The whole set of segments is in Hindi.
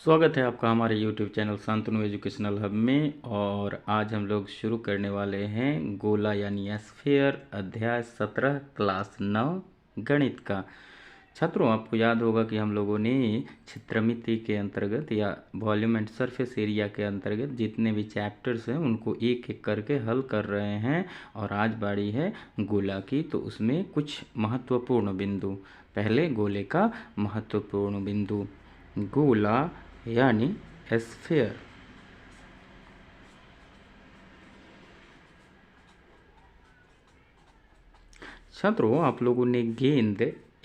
स्वागत है आपका हमारे YouTube channel Shantanu educational hub में। और आज हम लोग शुरू करने वाले हैं गोला यानी स्फीयर अध्याय 17 क्लास 9 गणित का। छात्रों, आपको याद होगा कि हम लोगों ने क्षेत्रमिति के अंतर्गत या वॉल्यूम एंड सरफेस एरिया के अंतर्गत जितने भी चैप्टर्स हैं उनको एक एक करके हल कर रहे हैं। और आज बारी है गोला की, तो उसमें कुछ महत्वपूर्ण बिंदु। पहले गोले का महत्वपूर्ण बिंदु, गोला यानी स्फीयर। छात्रों, आप लोगों ने गेंद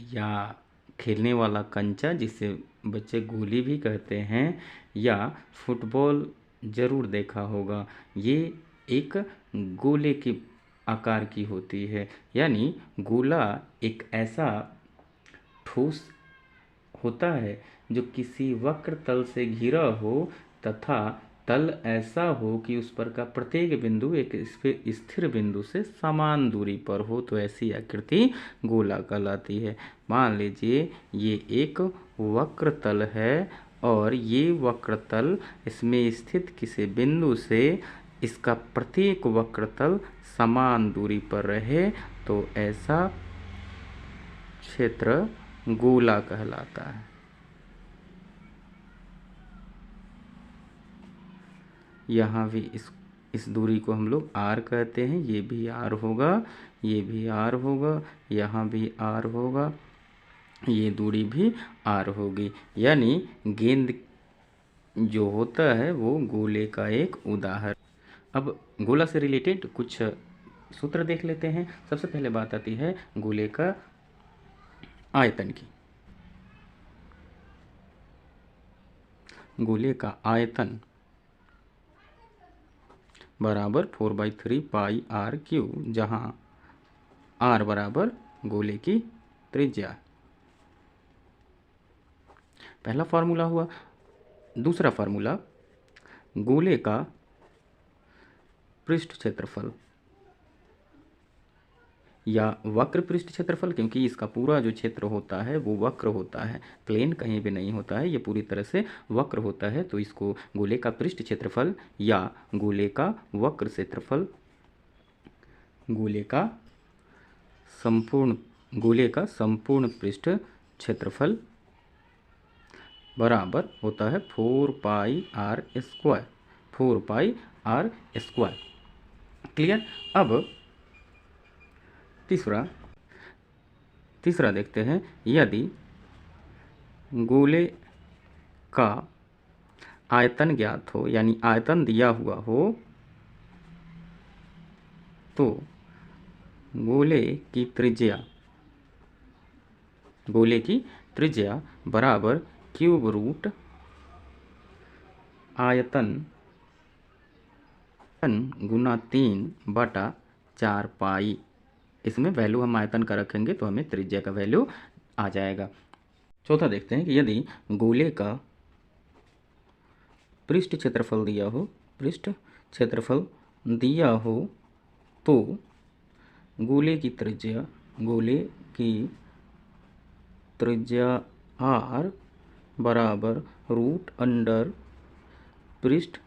या खेलने वाला कंचा, जिसे बच्चे गोली भी कहते हैं, या फुटबॉल जरूर देखा होगा। ये एक गोले के आकार की होती है। यानी गोला एक ऐसा ठोस होता है जो किसी वक्र तल से घिरा हो तथा तल ऐसा हो कि उस पर का प्रत्येक बिंदु एक स्थिर बिंदु से समान दूरी पर हो, तो ऐसी आकृति गोला कहलाती है। मान लीजिए ये एक वक्र तल है और ये वक्र तल इसमें स्थित किसी बिंदु से इसका प्रत्येक वक्र तल समान दूरी पर रहे, तो ऐसा क्षेत्र गोला कहलाता है। यहाँ भी इस दूरी को हम लोग आर कहते हैं। ये भी आर होगा, ये भी आर होगा, यहाँ भी आर होगा, ये दूरी भी आर होगी। यानी गेंद जो होता है वो गोले का एक उदाहरण। अब गोला से रिलेटेड कुछ सूत्र देख लेते हैं। सबसे पहले बात आती है गोले का आयतन की। गोले का आयतन बराबर 4/3 पाई आर क्यू, जहाँ आर बराबर गोले की त्रिज्या। पहला फार्मूला हुआ। दूसरा फार्मूला, गोले का पृष्ठ क्षेत्रफल या वक्र पृष्ठ क्षेत्रफल, क्योंकि इसका पूरा जो क्षेत्र होता है वो वक्र होता है, प्लेन कहीं भी नहीं होता है, ये पूरी तरह से वक्र होता है। तो इसको गोले का पृष्ठ क्षेत्रफल या गोले का वक्र क्षेत्रफल, गोले का संपूर्ण पृष्ठ क्षेत्रफल बराबर होता है 4πr²। 4πr²। क्लियर। अब तीसरा देखते हैं। यदि गोले का आयतन ज्ञात हो, यानी आयतन दिया हुआ हो, तो गोले की त्रिज्या बराबर क्यूब रूट आयतन गुना 3/4 पाई। इसमें वैल्यू हम आयतन का रखेंगे तो हमें त्रिज्या का वैल्यू आ जाएगा। चौथा देखते हैं कि यदि गोले का पृष्ठ क्षेत्रफल दिया हो तो गोले की त्रिज्या r बराबर रूट अंडर पृष्ठ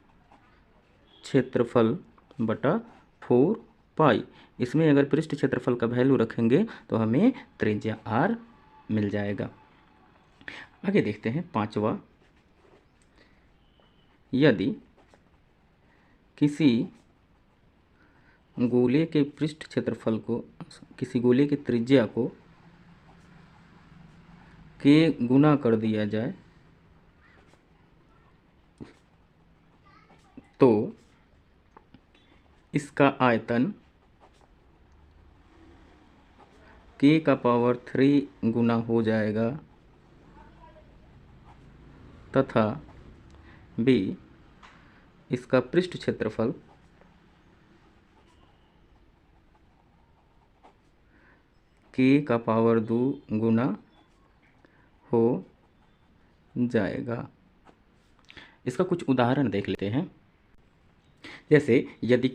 क्षेत्रफल बटा 4 पाई। इसमें अगर पृष्ठ क्षेत्रफल का वैल्यू रखेंगे तो हमें त्रिज्या r मिल जाएगा। आगे देखते हैं पांचवा। यदि किसी गोले के पृष्ठ क्षेत्रफल को, किसी गोले की त्रिज्या को के गुना कर दिया जाए तो इसका आयतन k का पावर 3 गुना हो जाएगा तथा b इसका पृष्ठ क्षेत्रफल k का पावर 2 गुना हो जाएगा। इसका कुछ उदाहरण देख लेते हैं। जैसे यदि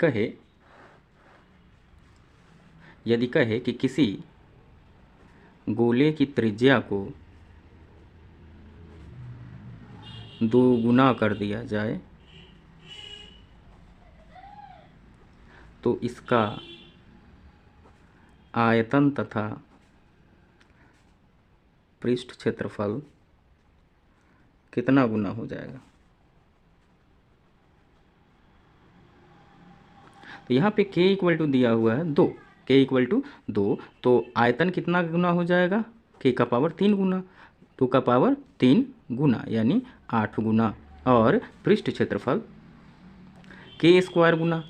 कहे कि किसी गोले की त्रिज्या को दोगुना कर दिया जाए तो इसका आयतन तथा पृष्ठ क्षेत्रफल कितना गुना हो जाएगा। तो यहाँ पे k इक्वल टू दिया हुआ है 2, k इक्वल टू 2, तो आयतन कितना गुना हो जाएगा, k का पावर 3 गुना, 2 का पावर 3 गुना यानी 8 गुना, और पृष्ठ क्षेत्रफल k स्क्वायर गुना,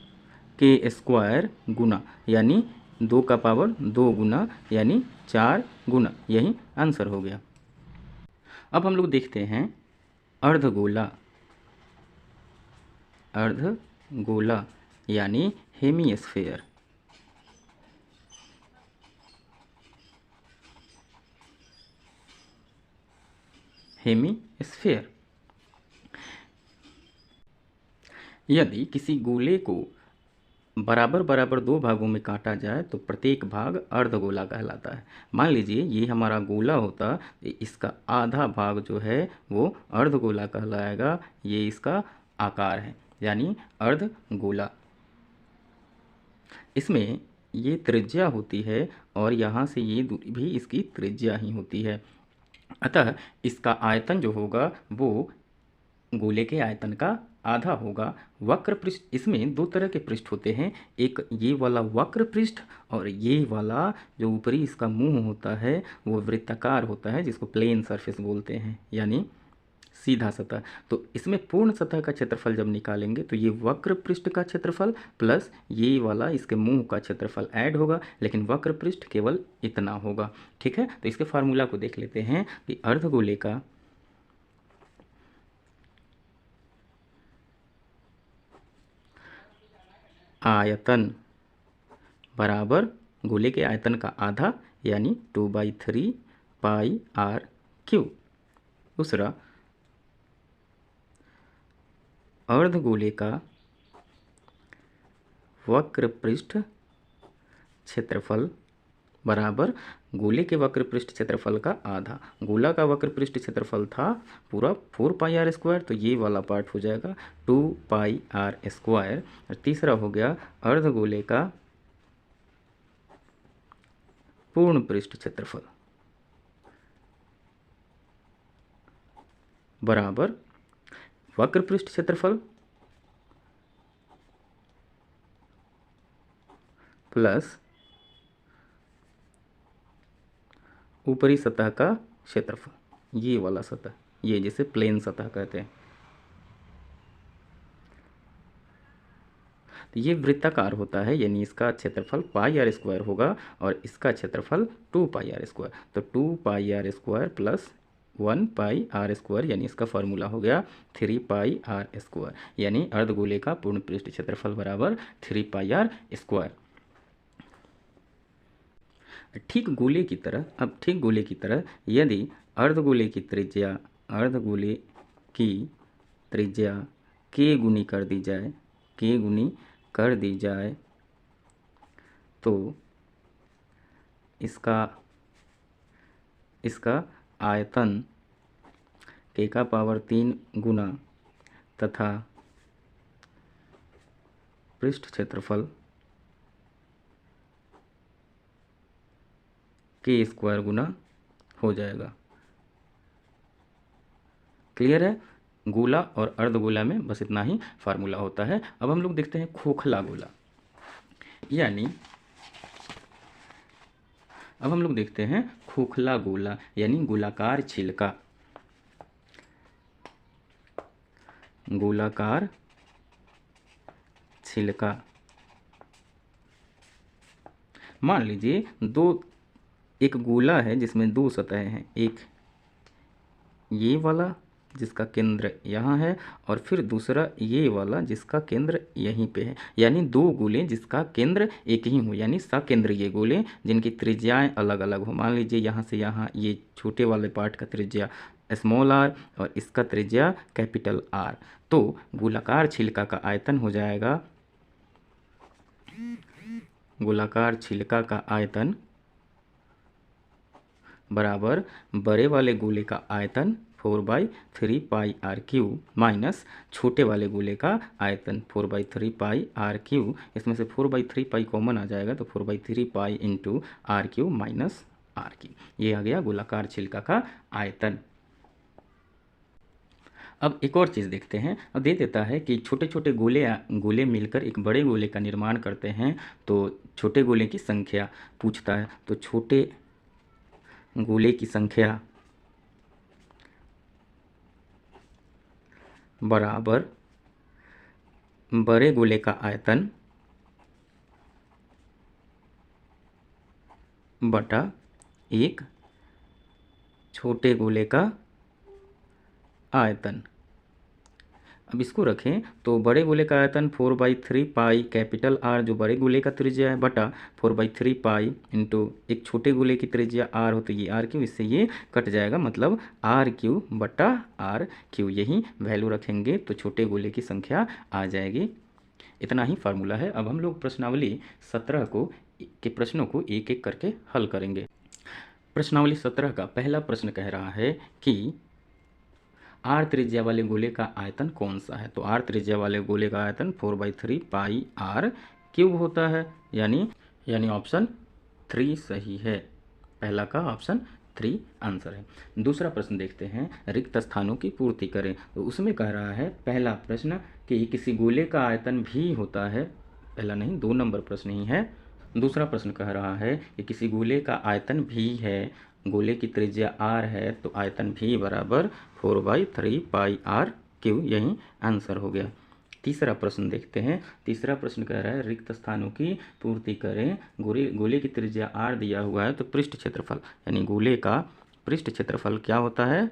k स्क्वायर गुना यानी 2 का पावर 2 गुना यानी 4 गुना, यही आंसर हो गया। अब हम लोग देखते हैं अर्धगोला, अर्धगोला यानी हेमीस्फेयर। हेमीस्फेयर, यदि किसी गोले को बराबर बराबर 2 भागों में काटा जाए तो प्रत्येक भाग अर्धगोला कहलाता है। मान लीजिए ये हमारा गोला होता, इसका आधा भाग जो है वो अर्धगोला कहलाएगा, ये इसका आकार है यानी अर्धगोला। इसमें ये त्रिज्या होती है और यहाँ से ये दूरी भी इसकी त्रिज्या ही होती है, अतः इसका आयतन जो होगा वो गोले के आयतन का आधा होगा। वक्र पृष्ठ, इसमें 2 तरह के पृष्ठ होते हैं, एक ये वाला वक्र पृष्ठ और ये वाला जो ऊपरी इसका मुंह होता है वो वृत्ताकार होता है, जिसको प्लेन सरफेस बोलते हैं यानी सीधा सतह। तो इसमें पूर्ण सतह का क्षेत्रफल जब निकालेंगे तो ये वक्र पृष्ठ का क्षेत्रफल प्लस ये वाला इसके मुंह का क्षेत्रफल ऐड होगा, लेकिन वक्र पृष्ठ केवल इतना होगा। ठीक है, तो इसके फार्मूला को देख लेते हैं कि अर्धगोले का आयतन बराबर गोले के आयतन का आधा यानी 2/3 पाई आर क्यू। दूसरा, अर्धगोले का वक्र पृष्ठ क्षेत्रफल बराबर गोले के वक्र पृष्ठ क्षेत्रफल का आधा। गोला का वक्र पृष्ठ क्षेत्रफल था पूरा 4πr², तो ये वाला पार्ट हो जाएगा 2πr²। और तीसरा हो गया अर्धगोले का पूर्ण पृष्ठ क्षेत्रफल बराबर वक्र पृष्ठ क्षेत्रफल प्लस ऊपरी सतह का क्षेत्रफल, ये वाला सतह, ये जिसे प्लेन सतह कहते हैं। तो ये वृत्ताकार होता है यानी इसका क्षेत्रफल πr² होगा और इसका क्षेत्रफल 2πr²। तो 2πr² प्लस 1πr² यानी इसका फॉर्मूला हो गया 3πr², यानी अर्धगोले का पूर्ण पृष्ठ क्षेत्रफल बराबर 3πr²। ठीक गोले की तरह, अब ठीक गोले की तरह यदि अर्धगोले की त्रिज्या k गुनी कर दी जाए, तो इसका आयतन k का पावर 3 गुना तथा पृष्ठ क्षेत्रफल k² गुना हो जाएगा। क्लियर है? गोला और अर्धगोला में बस इतना ही फार्मूला होता है। अब हम लोग देखते हैं खोखला गोला, यानी अब हम लोग देखते हैं खोखला गोला यानी गोलाकार छिलका। गोलाकार छिलका, मान लीजिए एक गोला है जिसमें 2 सतहें हैं, एक ये वाला जिसका केंद्र यहाँ है और फिर दूसरा ये वाला जिसका केंद्र यहीं पे है, यानी 2 गोले जिसका केंद्र एक ही हो, यानी सकेंद्रीय गोले जिनकी त्रिज्याएं अलग अलग हो। मान लीजिए यहाँ से यहाँ ये छोटे वाले पार्ट का त्रिज्या स्मॉल r और इसका त्रिज्या कैपिटल R, तो गोलाकार छिलका का आयतन हो जाएगा, गोलाकार छिलका का आयतन बराबर बड़े वाले गोले का आयतन 4/3πr³ माइनस छोटे वाले गोले का आयतन 4/3πr³। इसमें से 4/3π कॉमन आ जाएगा तो 4/3π इंटू r³ माइनस r³। ये आ गया गोलाकार छिलका का आयतन। अब एक और चीज़ देखते हैं। अब दे देता है कि छोटे छोटे गोले मिलकर एक बड़े गोले का निर्माण करते हैं, तो छोटे गोले की संख्या पूछता है। तो छोटे गोले की संख्या बराबर बड़े गोले का आयतन बटा एक छोटे गोले का आयतन। अब इसको रखें तो बड़े गोले का आयतन 4/3π कैपिटल R जो बड़े गोले का त्रिज्या है बटा 4/3π इंटू एक छोटे गोले की त्रिज्या R हो तो ये r³, इससे ये कट जाएगा, मतलब r³ बटा r³। यही वैल्यू रखेंगे तो छोटे गोले की संख्या आ जाएगी। इतना ही फार्मूला है। अब हम लोग प्रश्नावली 17 के प्रश्नों को एक एक करके हल करेंगे। प्रश्नावली 17 का पहला प्रश्न कह रहा है कि r त्रिज्या वाले गोले का आयतन कौन सा है। तो r त्रिज्या वाले गोले का आयतन 4/3πr³ होता है, यानी ऑप्शन 3 सही है। पहला का ऑप्शन 3 आंसर है। दूसरा प्रश्न देखते हैं, रिक्त स्थानों की पूर्ति करें। तो उसमें कह रहा है पहला प्रश्न कि किसी गोले का आयतन भी होता है, पहला नहीं 2 नंबर प्रश्न ही है। दूसरा प्रश्न कह रहा है कि किसी गोले का आयतन भी है, गोले की त्रिज्या r है, तो आयतन भी बराबर 4/3πr³। यही आंसर हो गया। तीसरा प्रश्न देखते हैं। तीसरा प्रश्न कह रहा है रिक्त स्थानों की पूर्ति करें। गोले की त्रिज्या r दिया हुआ है, तो पृष्ठ क्षेत्रफल यानी गोले का पृष्ठ क्षेत्रफल क्या होता है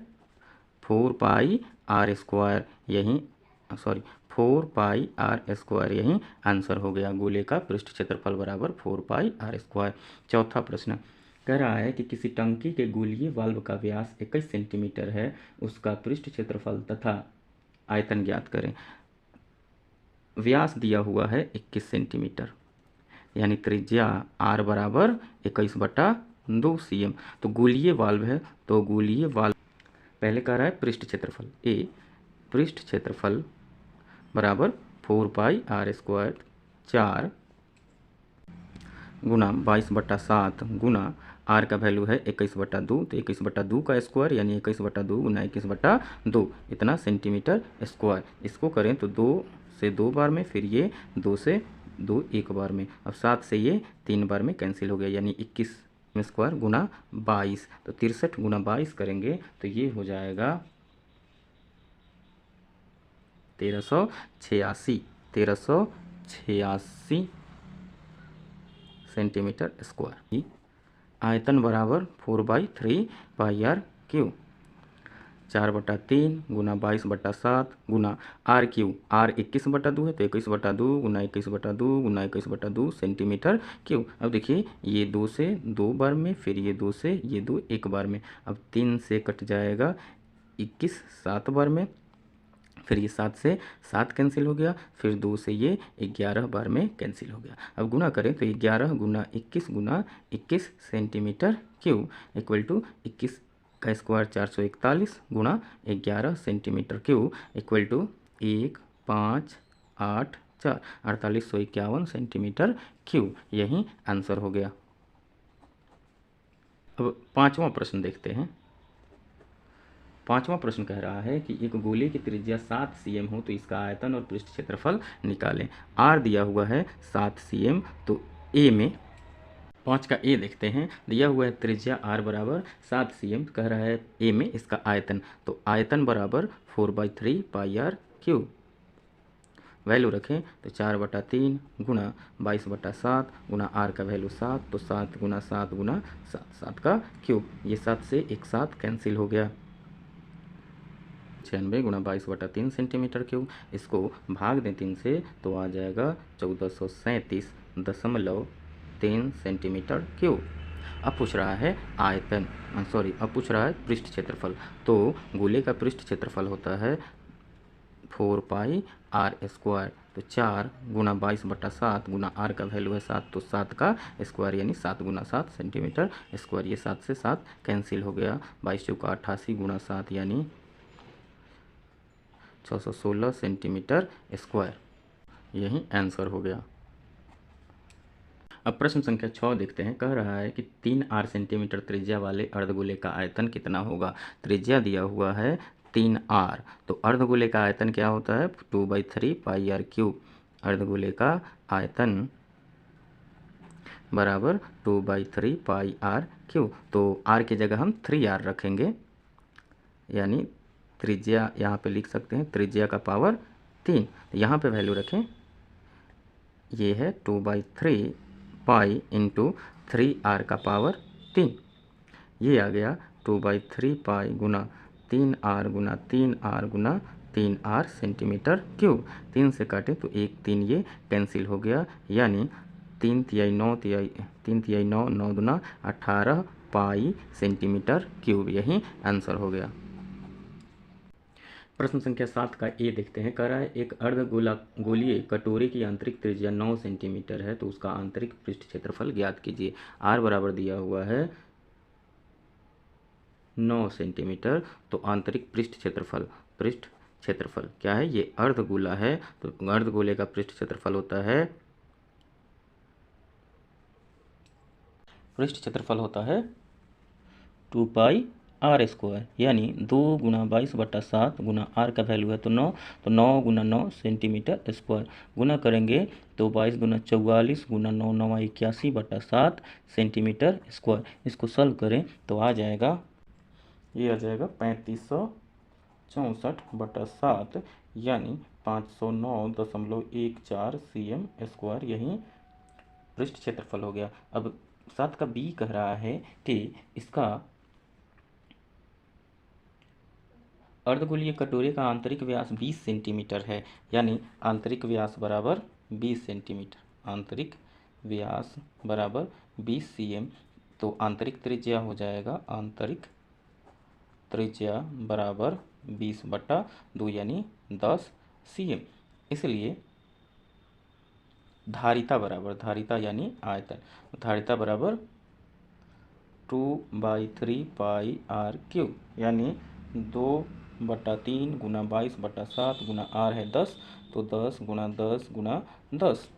4πr²। यही 4πr², यही आंसर हो गया। गोले का पृष्ठ क्षेत्रफल बराबर 4πr²। चौथा प्रश्न कह रहा है कि किसी टंकी के गोलीय वाल्व का व्यास 21 सेंटीमीटर है, उसका पृष्ठ क्षेत्रफल तथा आयतन ज्ञात करें। व्यास दिया हुआ है 21 सेंटीमीटर, यानी त्रिज्या r बराबर 21/2 cm। तो गोलीय वाल्व है, तो गोलीय वाल्व पहले कह रहा है पृष्ठ क्षेत्रफल पृष्ठ क्षेत्रफल बराबर 4πr², 4 गुना 22/7 गुना r का वैल्यू है 21/2, तो 21/2 का स्क्वायर यानी 21/2 गुना 21/2 इतना सेंटीमीटर स्क्वायर। इसको करें तो 2 से 2 बार में, फिर ये 2 से 2 एक बार में। अब 7 से ये 3 बार में कैंसिल हो गया, यानी 21 स्क्वायर गुना 22, तो 63 गुना 22 करेंगे तो ये हो जाएगा 1386 सेंटीमीटर स्क्वायर। आयतन बराबर 4/3πr³, 4/3 गुना 22/7 गुना r³ r 21/2 है, तो 21/2 गुना 21/2 गुना 21/2 सेंटीमीटर क्यूब। अब देखिए ये 2 से 2 बार में, फिर ये 2 से ये 2 एक बार में। अब 3 से कट जाएगा 21 7 बार में, फिर ये 7 से 7 कैंसिल हो गया, फिर 2 से ये 11 बार में कैंसिल हो गया। अब गुना करें तो 11 गुना 21 सेंटीमीटर क्यूब इक्वल टू 21 का स्क्वायर 441 गुना 11 centimetre cube equal to 1584 4851 centimetre cube. यही आंसर हो गया। अब पांचवा प्रश्न देखते हैं। पांचवा प्रश्न कह रहा है कि एक गोले की त्रिज्या 7 cm हो तो इसका आयतन और पृष्ठ क्षेत्रफल निकालें। r दिया हुआ है 7 cm, तो a में 5 का a देखते हैं। दिया हुआ है त्रिज्या r बराबर 7 cm, कह रहा है a में इसका आयतन, तो आयतन बराबर 4/3πr³। वैल्यू रखें तो 4/3 गुना 22/7 गुना r का वैल्यू 7, तो 7 गुना 7 गुना 7, 7 का क्यूब। ये 7 से एक साथ कैंसिल हो गया, 96 गुना 22/3 सेंटीमीटर क्यूब। इसको भाग दें 3 से तो आ जाएगा 1437.3 सेंटीमीटर क्यूब। अब पूछ रहा है आयतन, अब पूछ रहा है पृष्ठ क्षेत्रफल। तो गोले का पृष्ठ क्षेत्रफल होता है 4πr², तो 4 गुना 22/7 गुना r का वैल्यू है 7, तो 7 का स्क्वायर यानी 7 गुना 7 सेंटीमीटर स्क्वायर। ये 7 से 7 कैंसिल हो गया, 22 चौका 88 गुना 7 यानी 616 सेंटीमीटर स्क्वायर, यही आंसर हो गया। अब प्रश्न संख्या 6 देखते हैं। कह रहा है कि 3r सेंटीमीटर त्रिज्या वाले अर्धगोले का आयतन कितना होगा। त्रिज्या दिया हुआ है 3r, तो अर्धगोले का आयतन क्या होता है 2/3 पाई आर क्यूब। अर्धगोले का आयतन बराबर 2/3 पाई आर क्यूब। तो r की जगह हम 3r रखेंगे, यानी त्रिज्या यहाँ पे लिख सकते हैं त्रिज्या का पावर 3। यहाँ पे वैल्यू रखें, ये है 2/3 पाई इंटू 3r का पावर 3। ये आ गया 2/3 पाई गुना 3r गुना 3r गुना 3r सेंटीमीटर क्यूब। 3 से काटे तो 1 3 ये कैंसिल हो गया, यानी 3 तिहाई 9 तिहाई 3 तिहाई 9 9 दूना 18 पाई सेंटीमीटर क्यूब, यही आंसर हो गया। प्रश्न संख्या 7 का ए देखते हैं। कह रहा है एक गोलीय कटोरे की आंतरिक त्रिज्या 9 सेंटीमीटर है, तो उसका आंतरिक पृष्ठ क्षेत्रफल ज्ञात कीजिए। आर बराबर दिया हुआ है 9 सेंटीमीटर, तो आंतरिक पृष्ठ क्षेत्रफल क्या है, ये अर्धगोला है, तो अर्धगोले का पृष्ठ क्षेत्रफल होता है पृष्ठ क्षेत्रफल होता है 2 पाई आर स्क्वायर, यानी 2 गुना 22/7 गुना आर का वैल्यू है तो 9, तो 9 गुना 9 सेंटीमीटर स्क्वायर। गुना करेंगे तो 22 गुना 44 गुना 9 9 81/7 सेंटीमीटर स्क्वायर। इसको सॉल्व करें तो आ जाएगा, ये आ जाएगा 3564/7, यानी 509.14 cm स्क्वायर, यही पृष्ठ क्षेत्रफल हो गया। अब 7 का बी कह रहा है कि इसका अर्धगोलीय कटोरे का आंतरिक व्यास 20 सेंटीमीटर है, यानी आंतरिक व्यास बराबर 20 सेंटीमीटर, आंतरिक व्यास बराबर 20 cm, तो आंतरिक त्रिज्या हो जाएगा आंतरिक त्रिज्या बराबर 20/2 यानी 10 cm। इसलिए धारिता यानी आयतन, धारिता बराबर 2/3 पाई आर क्यूब, यानी 2/3 गुना 22/7 गुना आर है 10, तो 10 गुना 10 गुना 10,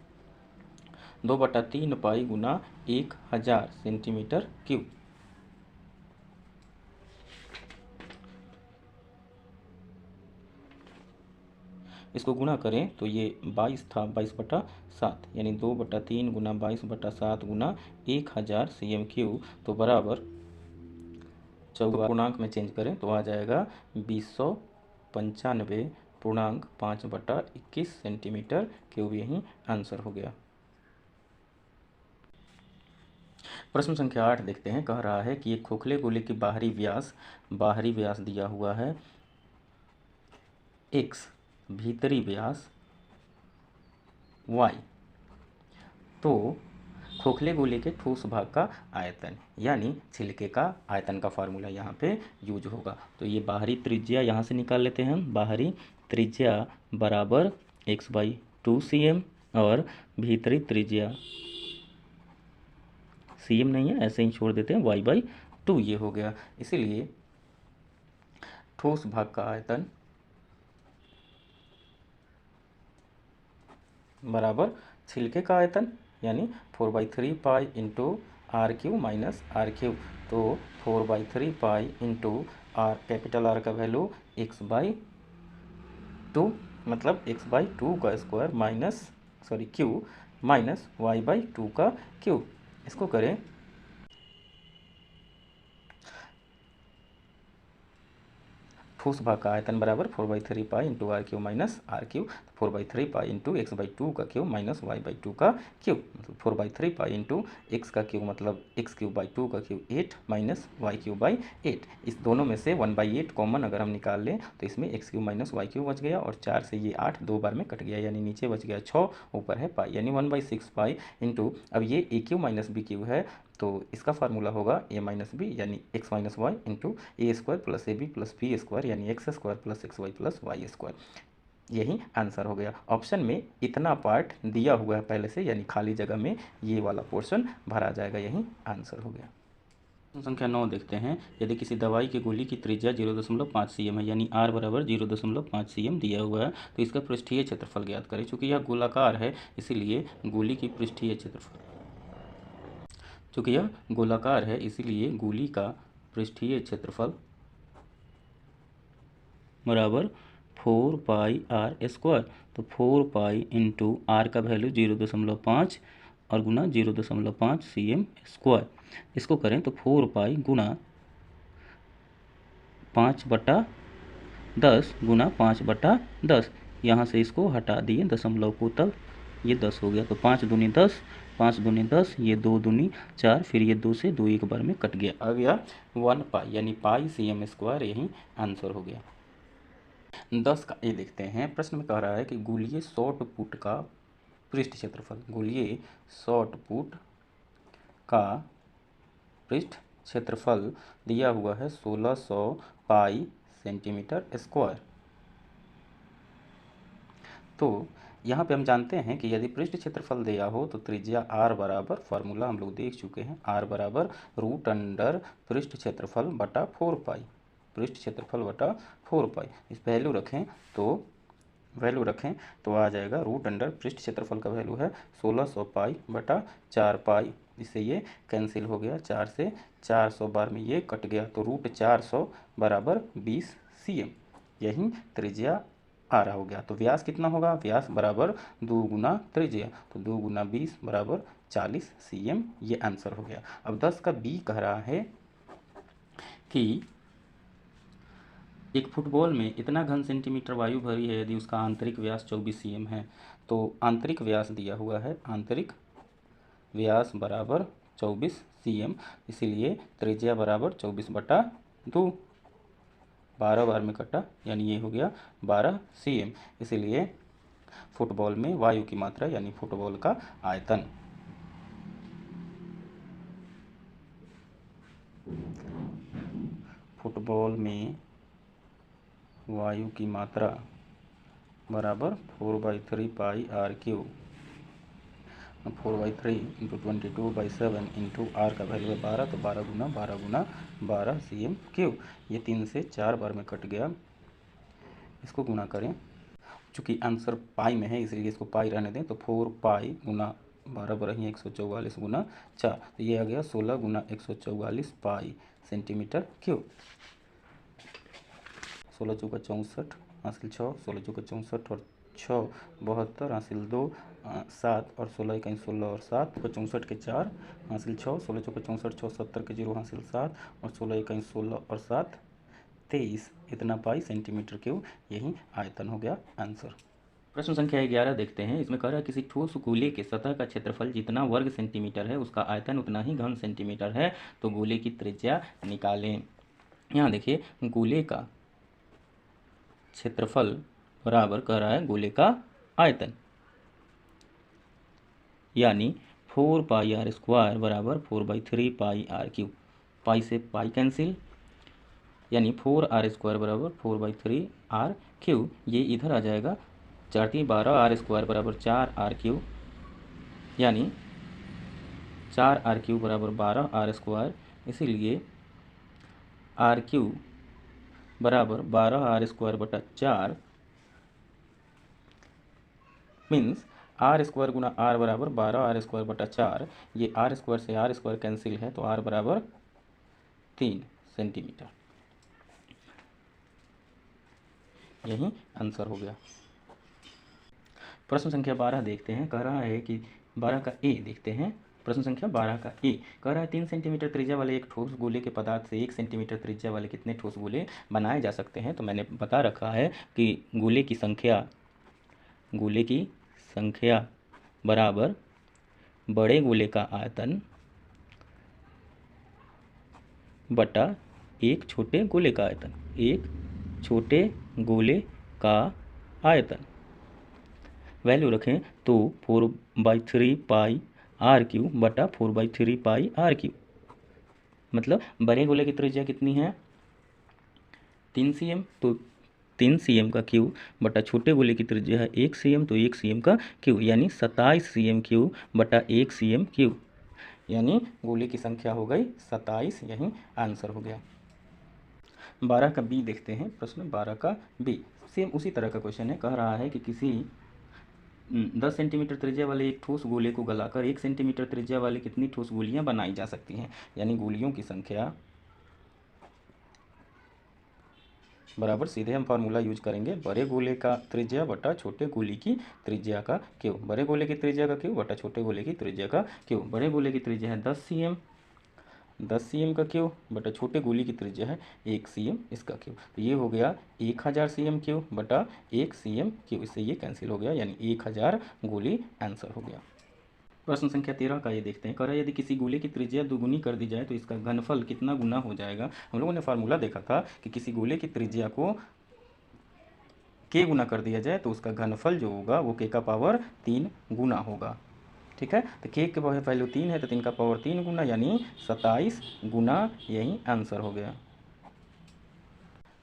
2/3 पाई गुना 1000 सेंटीमीटर क्यूब। इसको गुणा करें तो ये 22 था 22/7, यानी 2/3 गुना 22/7 गुना 1000 cm3, तो बराबर पूर्णांक में चेंज करें तो आ जाएगा 295.5/21 सेंटीमीटर क्यूब, यही आंसर हो गया। प्रश्न संख्या 8 देखते हैं। कह रहा है कि एक खोखले गोले की बाहरी व्यास दिया हुआ है x, भीतरी व्यास y, तो खोखले गोले के ठोस भाग का आयतन, यानी छिलके का आयतन का फार्मूला यहाँ पे यूज होगा। तो ये बाहरी त्रिज्या यहाँ से निकाल लेते हैं हम। बाहरी त्रिज्या बराबर x/2 cm और भीतरी त्रिज्या cm नहीं है, ऐसे ही छोड़ देते हैं, y/2 ये हो गया। इसीलिए ठोस भाग का आयतन बराबर छिलके का आयतन, यानी 4/3 pi into R cube minus R cube, तो 4/3 pi into R, capital R का वैल्यू x/2, मतलब x/2 का square minus Q minus y/2 का क्यूब। इसको करें ठोस भाग का आयतन बराबर 4/3 pi into R cube minus R cube, 4/3 pi into x/2 का क्यूब माइनस y/2 का क्यूब, मतलब 4/3 पाई इंटू x का क्यूब मतलब x³/2 का क्यूब 8 माइनस y³/8। इस दोनों में से 1/8 कॉमन अगर हम निकाल लें तो इसमें x³ माइनस y³ बच गया, और 4 से ये 8 दो बार में कट गया, यानी नीचे बच गया 6, ऊपर है पाई, यानी 1/6 पाई इंटू, अब ये a³ माइनस b³ है, तो इसका फार्मूला होगा a माइनस बी, यानी x minus Y into A square plus A B plus B square, यानी X square plus X Y plus Y square, यही आंसर हो गया। ऑप्शन में इतना पार्ट दिया हुआ है पहले से, यानी खाली जगह में ये वाला पोर्शन भरा जाएगा, यही आंसर हो गया। संख्या 9 देखते हैं। यदि किसी दवाई की गोली की त्रिज्या 0.5 cm है, यानी r बराबर 0.5 cm दिया हुआ है, तो इसका पृष्ठीय क्षेत्रफल ज्ञात करें। चूँकि यह गोलाकार है इसीलिए गोली की पृष्ठीय क्षेत्रफल चूँकि यह गोलाकार है इसीलिए गोली का पृष्ठीय क्षेत्रफल बराबर 4πr²। तो 4π इंटू आर का वैल्यू 0.5 और गुना 0.5 cm²। इसको करें तो 4π गुना 5/10 गुना 5/10। यहाँ से इसको हटा दिए दशमलव को, तब ये 10 हो गया। तो 5 दूनी 10, 5 दूनी 10, ये 2 दूनी 4, फिर ये 2 से 2 एक बार में कट गया, आ गया 1π यानी पाई cm²। यही आंसर हो गया। 10 का ए देखते हैं। प्रश्न में कह रहा है कि गोलीय शॉट पुट का पृष्ठ क्षेत्रफल। गोलीय शॉट पुट का पृष्ठ क्षेत्रफल दिया हुआ है 1600 पाई cm²। तो यहाँ पे हम जानते हैं कि यदि पृष्ठ क्षेत्रफल दिया हो तो त्रिज्या r बराबर, फार्मूला हम लोग देख चुके हैं, r बराबर √अंडर पृष्ठ क्षेत्रफल बटा 4π, पृष्ठ क्षेत्रफल बटा 4π। इस वैल्यू रखें तो आ जाएगा √अंडर पृष्ठ क्षेत्रफल का वैल्यू है 1600 पाई बटा 4π। इससे ये कैंसिल हो गया, 4 से 400 बार में ये कट गया, तो √400 बराबर 20 cm। यही त्रिज्या आ रहा हो गया। तो व्यास कितना होगा? व्यास बराबर 2 गुना त्रिज्या, तो 2 गुना 20 बराबर 40 cm। ये आंसर हो गया। अब 10 का बी कह रहा है कि एक फुटबॉल में इतना घन सेंटीमीटर वायु भरी है यदि उसका आंतरिक व्यास 24 cm है। तो आंतरिक व्यास दिया हुआ है, आंतरिक व्यास बराबर 24 cm, इसीलिए त्रिज्या बराबर 24/2, 12 बार में कटा यानी ये हो गया 12 cm। इसीलिए फुटबॉल में वायु की मात्रा यानी फुटबॉल का आयतन, फुटबॉल में वायु की मात्रा बराबर 4/3 पाई r³ 4/3 इंटू 22/7 इंटू आर का वैल्यू है 12, तो 12 गुना 12 गुना 12 cm³। ये 3 से 4 बार में कट गया, इसको गुना करें। चूँकि आंसर पाई में है इसलिए इसको पाई रहने दें, तो 4π गुना 12 बराबर 144 गुना 4, तो ये आ गया 16 गुना 144 पाई cm³। 16 चौका 64 हासिल 6, 16 चौका 64 और 6 72 हासिल 2 7 और 16 इकाई 16 और 7 को 64 के 4 हासिल 6, 16 चौका 64 6 70 के 0 हासिल 7 और 16 इकाई 16 और 7 23, इतना पाई cm³। यही आयतन हो गया आंसर। प्रश्न संख्या 11 देखते हैं। इसमें कह रहा है किसी ठोस गोले के सतह का क्षेत्रफल जितना वर्ग सेंटीमीटर है उसका आयतन उतना ही घन सेंटीमीटर है, तो गोले की त्रिज्या निकालें। यहाँ देखिए गोले का क्षेत्रफल बराबर कह रहा है गोले का आयतन, यानी 4πr² बराबर 4/3 पाई r³। पाई से पाई कैंसिल, यानी 4r² बराबर 4/3 r³। ये इधर आ जाएगा, 4 3 12 r² बराबर 4r³, यानी 4r³ बराबर 12r²। इसीलिए r³ बराबर 12r²/4 मीन्स r² गुना r बराबर 12r²/4। ये r² से r² कैंसिल है, तो r बराबर 3 सेंटीमीटर। यही आंसर हो गया। प्रश्न संख्या 12 देखते हैं। कह रहा है कि 12 का ए देखते हैं। प्रश्न संख्या 12 का ए कह रहा है 3 सेंटीमीटर त्रिज्या वाले एक ठोस गोले के पदार्थ से 1 सेंटीमीटर त्रिज्या वाले कितने ठोस गोले बनाए जा सकते हैं। तो मैंने बता रखा है कि गोले की संख्या बराबर बड़े गोले का आयतन बटा एक छोटे गोले का आयतन, एक छोटे गोले का आयतन। वैल्यू रखें तो 4/3 पाई r³ बटा 4/3 पाई r³। मतलब बड़े गोले की त्रिज्या कितनी है? 3 cm, तो 3 cm का क्यूब बटा छोटे गोले की त्रिज्या है 1 cm, तो 1 cm का क्यूब, यानी 27 cm³ बटा 1 cm³। यानी गोले की संख्या हो गई 27, यही आंसर हो गया। 12 का बी देखते हैं, प्रश्न 12 का बी सेम उसी तरह का क्वेश्चन है। कह रहा है कि किसी 10 सेंटीमीटर त्रिज्या वाले एक ठोस गोले को गलाकर 1 सेंटीमीटर त्रिज्या वाली कितनी ठोस गोलियां बनाई जा सकती हैं। यानी गोलियों की संख्या बराबर, सीधे हम फार्मूला यूज करेंगे, बड़े गोले का त्रिज्या बटा छोटे गोले की त्रिज्या का क्यू। बड़े गोले की त्रिज्या का क्यू बटा छोटे गोले की त्रिज्या का क्यू। बड़े गोले की त्रिज्या है 10 cm, 10 cm का क्यू बटा छोटे गोली की त्रिज्या है 1 cm, इसका क्यू। तो ये हो गया 1000 cm क्यू बटा 1 cm क्यू, इससे ये कैंसिल हो गया, यानी 1000 गोली आंसर हो गया। प्रश्न संख्या 13 का ये देखते हैं। कह रहा है यदि किसी गोले की त्रिज्या दुगुनी कर दी जाए तो इसका घनफल कितना गुना हो जाएगा। हम लोगों ने फार्मूला देखा था कि किसी गोले की त्रिज्या को के गुना कर दिया जाए तो उसका घनफल जो होगा वो के का पावर 3 गुना होगा। ठीक है, तो के वैल्यू 3 है तो 3 का पावर 3 गुना, यानी 27 गुना, यही आंसर हो गया।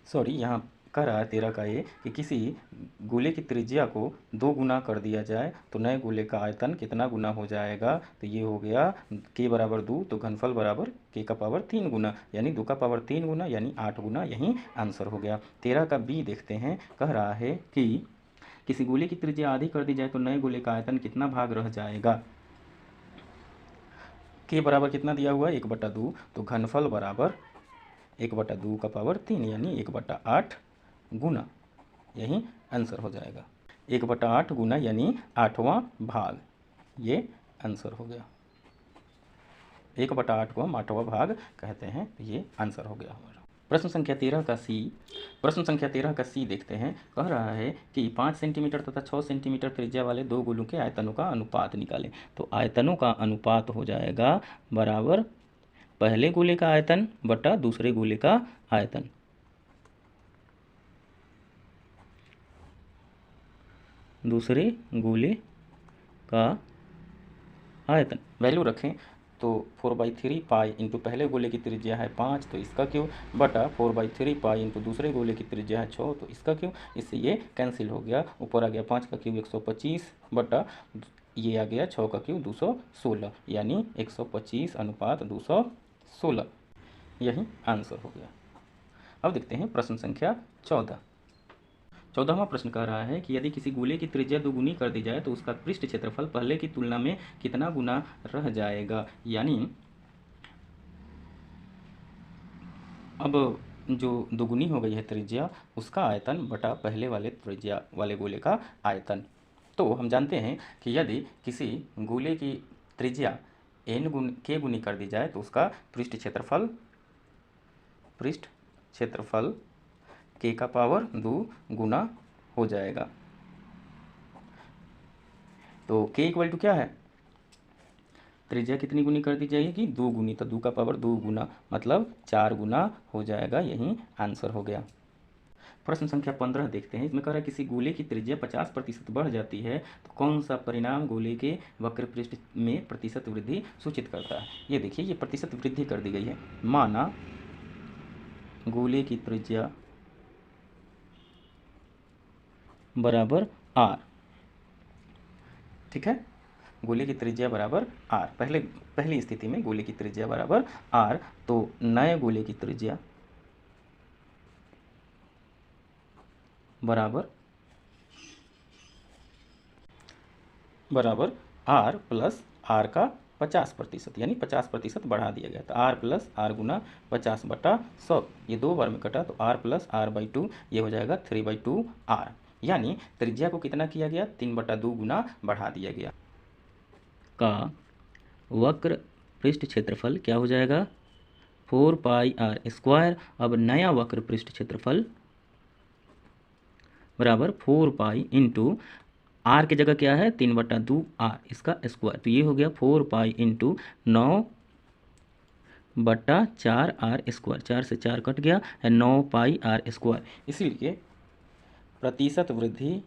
सॉरी, यहाँ कह रहा है 13 का ये कि किसी गोले की त्रिज्या को 2 गुना कर दिया जाए तो नए गोले का आयतन कितना गुना हो जाएगा। तो ये हो गया के बराबर 2, तो घनफल बराबर के का पावर 3 गुना, यानी 2 का पावर 3 गुना, यानी 8 गुना, यही आंसर हो गया। 13 का बी देखते हैं। कह रहा है कि किसी गोले की त्रिज्या आधी कर दी जाए तो नए गोले का आयतन कितना भाग रह जाएगा। के बराबर कितना दिया हुआ है 1/2, तो घनफल बराबर 1/2 का पावर 3, यानी 1/8 गुना, यही आंसर हो जाएगा। 1/8 गुना यानी 8वां भाग, ये आंसर हो गया। 1/8 को हम 8वां भाग कहते हैं, तो ये आंसर हो गया हमारा। प्रश्न संख्या 13 का सी, प्रश्न संख्या 13 का सी देखते हैं। कह रहा है कि 5 सेंटीमीटर तथा 6 सेंटीमीटर त्रिज्या वाले दो गोलों के आयतनों का अनुपात निकालें। तो आयतनों का अनुपात हो जाएगा बराबर पहले गोले का आयतन बटा दूसरे गोले का आयतन। दूसरे गोले का आयतन वैल्यू रखें तो 4/3 पाई इंटू पहले गोले की त्रिज्या है 5, तो इसका क्यू बटा 4/3 पाई इंटू दूसरे गोले की त्रिज्या है 6, तो इसका क्यू। इससे ये कैंसिल हो गया, ऊपर आ गया 5 का क्यू 125 बटा ये आ गया 6 का क्यू 216, यानी 125 अनुपात 216, यही आंसर हो गया। अब देखते हैं प्रश्न संख्या 14। 14वां प्रश्न कह रहा है कि यदि किसी गोले की त्रिज्या दुगुनी कर दी जाए तो उसका पृष्ठ क्षेत्रफल पहले की तुलना में कितना गुना रह जाएगा। यानी अब जो दुगुनी हो गई है त्रिज्या, उसका आयतन बटा पहले वाले त्रिज्या वाले गोले का आयतन। तो हम जानते हैं कि यदि किसी गोले की त्रिज्या के गुनी कर दी जाए तो उसका पृष्ठ क्षेत्रफल के का पावर 2 गुना हो जाएगा। तो के इक्वल टू क्या है, त्रिज्या कितनी गुनी कर दी जाएगी 2 गुनी, तो 2 का पावर 2 गुना मतलब 4 गुना हो जाएगा, यही आंसर हो गया। प्रश्न संख्या 15 देखते हैं। इसमें कह रहा है किसी गोले की त्रिज्या 50% बढ़ जाती है तो कौन सा परिणाम गोले के वक्र पृष्ठ में प्रतिशत वृद्धि सूचित करता है। ये देखिए, ये प्रतिशत वृद्धि कर दी गई है। माना गोले की त्रिज्या बराबर r, ठीक है, गोले की त्रिज्या बराबर r। पहली स्थिति में गोले की त्रिज्या बराबर r, तो नए गोले की त्रिज्या बराबर r प्लस r का 50%, यानी 50% बढ़ा दिया गया। तो r प्लस r गुना 50 बटा 100, ये 2 बार में कटा तो r प्लस r/2, ये हो जाएगा 3/2 r, यानी त्रिज्या को कितना किया गया 3/2 गुना बढ़ा दिया गया। का वक्र पृष्ठ क्षेत्रफल क्या हो जाएगा 4πr²। अब नया वक्र पृष्ठ क्षेत्रफल बराबर 4π इंटू r की जगह क्या है 3/2 r, इसका स्क्वायर, तो ये हो गया 4π इंटू 9/4r², 4 से 4 कट गया है 9πr²। इसीलिए प्रतिशत वृद्धि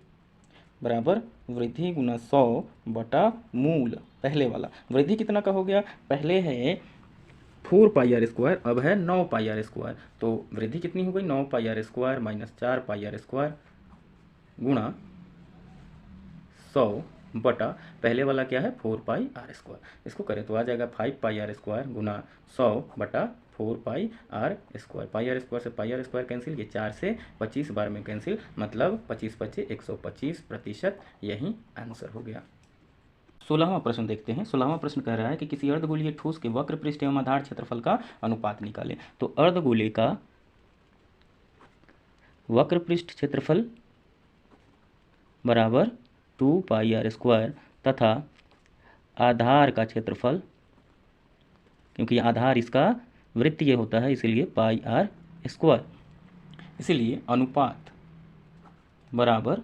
बराबर वृद्धि गुना 100 बटा मूल, पहले वाला वृद्धि कितना का हो गया, पहले है 4πr², अब है 9πr², तो वृद्धि कितनी हो गई 9πr² माइनस 4πr² गुणा 100 बटा पहले वाला क्या है 4πr²। इसको करें तो आ जाएगा 5πr² गुना 100 बटा 4πr²। πr² से πr² कैंसिल, ये 4 से 25 बार में कैंसिल, मतलब 25×25 125%। यही आंसर हो गया। 16वां प्रश्न देखते हैं। 16वां प्रश्न कह रहा है कि किसी अर्धगोलीय ठोस के वक्र पृष्ठ एवं आधार क्षेत्रफल का अनुपात निकालें। तो अर्धगोले का वक्र पृष्ठ क्षेत्रफल बराबर 2πr² तथा आधार का क्षेत्रफल, क्योंकि आधार इसका वृत्तीय होता है इसलिए πr², इसलिए अनुपात बराबर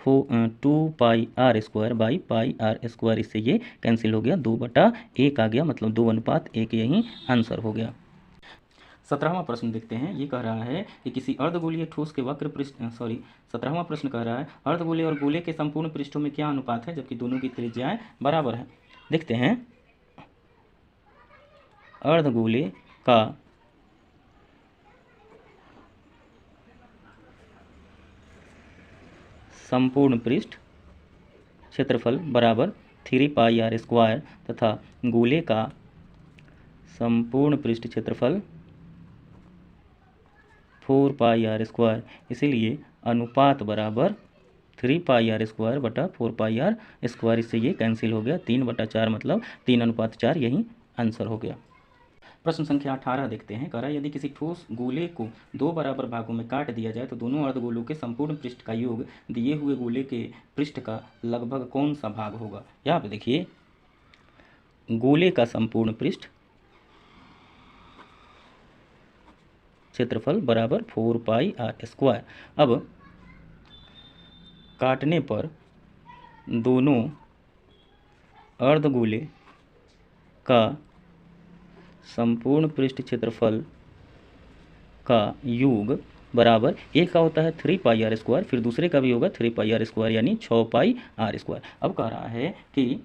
2πr² बाई πr²। इससे ये कैंसिल हो गया, 2/1 आ गया, मतलब 2:1 यही आंसर हो गया। 17वां प्रश्न देखते हैं। ये कह रहा है कि किसी अर्धगोलीय ठोस के वक्र पृष्ठ 17वां प्रश्न कह रहा है अर्धगोले और गोले के संपूर्ण पृष्ठों में क्या अनुपात है जबकि दोनों की त्रिज्याएं बराबर हैं। देखते हैं। अर्धगोले का संपूर्ण पृष्ठ क्षेत्रफल बराबर 3πr² तथा गोले का संपूर्ण पृष्ठ क्षेत्रफल 4πr²। इसीलिए अनुपात बराबर 3πr² बटा 4πr²। इससे ये कैंसिल हो गया, 3/4 मतलब 3:4 यही आंसर हो गया। प्रश्न संख्या 18 देखते हैं। कह रहा है यदि किसी ठोस गोले को 2 बराबर भागों में काट दिया जाए तो दोनों अर्धगोलों के संपूर्ण पृष्ठ का योग दिए हुए गोले के पृष्ठ का लगभग कौन सा भाग होगा। यहाँ पे देखिए, गोले का संपूर्ण पृष्ठ क्षेत्रफल बराबर 4πr²। अब काटने पर दोनों अर्धगोले का संपूर्ण पृष्ठ क्षेत्रफल का योग बराबर, एक का होता है 3πr², फिर दूसरे का भी होगा 3πr², यानी 6πr²। अब कह रहा है कि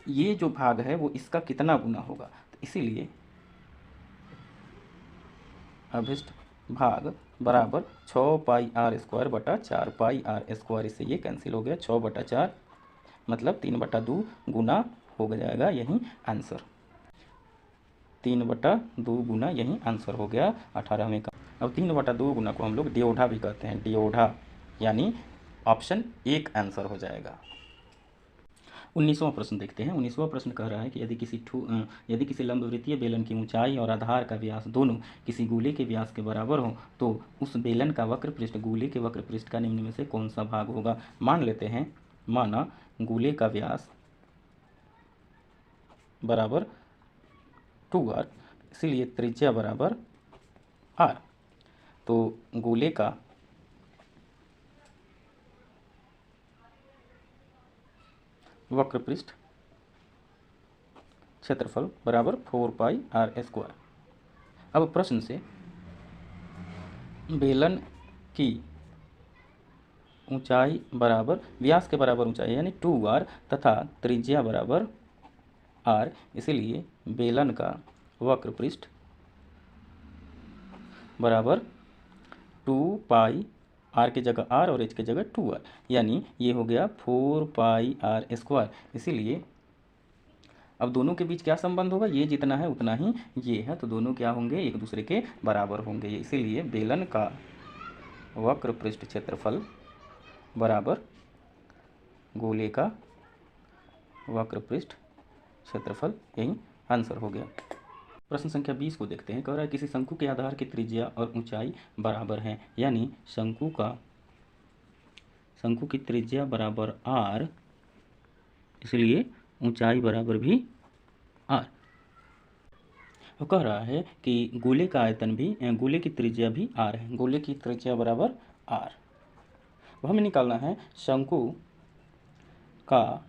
ये जो भाग है वो इसका कितना गुना होगा, तो इसीलिए अभिष्ट भाग बराबर 6πr² बटा 4πr²। इससे ये कैंसिल हो गया, 6/4 मतलब 3/2 गुना हो जाएगा, यही आंसर 3/2 गुना यही आंसर हो गया 18वें का। अब 3/2 गुना को हम लोग डियोढ़ा भी कहते हैं, डियोढ़ा, यानी ऑप्शन 1 आंसर हो जाएगा। 19वां प्रश्न देखते हैं। 19वां प्रश्न कह रहा है कि यदि किसी लंबवृत्तीय बेलन की ऊंचाई और आधार का व्यास दोनों किसी गोले के व्यास के बराबर हो तो उस बेलन का वक्र पृष्ठ गोले के वक्र पृष्ठ का निम्न में से कौन सा भाग होगा। मान लेते हैं, माना गोले का व्यास बराबर 2r, इसीलिए त्रिज्या बराबर r। तो गोले का वक्र पृष्ठ क्षेत्रफल बराबर 4πr²। अब प्रश्न से बेलन की ऊंचाई बराबर व्यास के बराबर ऊंचाई यानी 2r तथा त्रिज्या बराबर r, इसलिए बेलन का वक्र पृष्ठ बराबर 2π, r की जगह r और h की जगह 2r, यानी ये हो गया 4πr²। इसीलिए अब दोनों के बीच क्या संबंध होगा, ये जितना है उतना ही ये है, तो दोनों क्या होंगे, एक दूसरे के बराबर होंगे। इसीलिए बेलन का वक्र पृष्ठ क्षेत्रफल बराबर गोले का वक्र पृष्ठ क्षेत्रफल, यही आंसर हो गया। प्रश्न संख्या 20 को देखते हैं। कह रहा है किसी शंकु के आधार की त्रिज्या और ऊंचाई बराबर हैं, यानी शंकु की त्रिज्या बराबर r, इसलिए ऊंचाई बराबर भी r। और कह रहा है कि गोले का आयतन भी, गोले की त्रिज्या भी r है, गोले की त्रिज्या बराबर r। वह हमें निकालना है शंकु का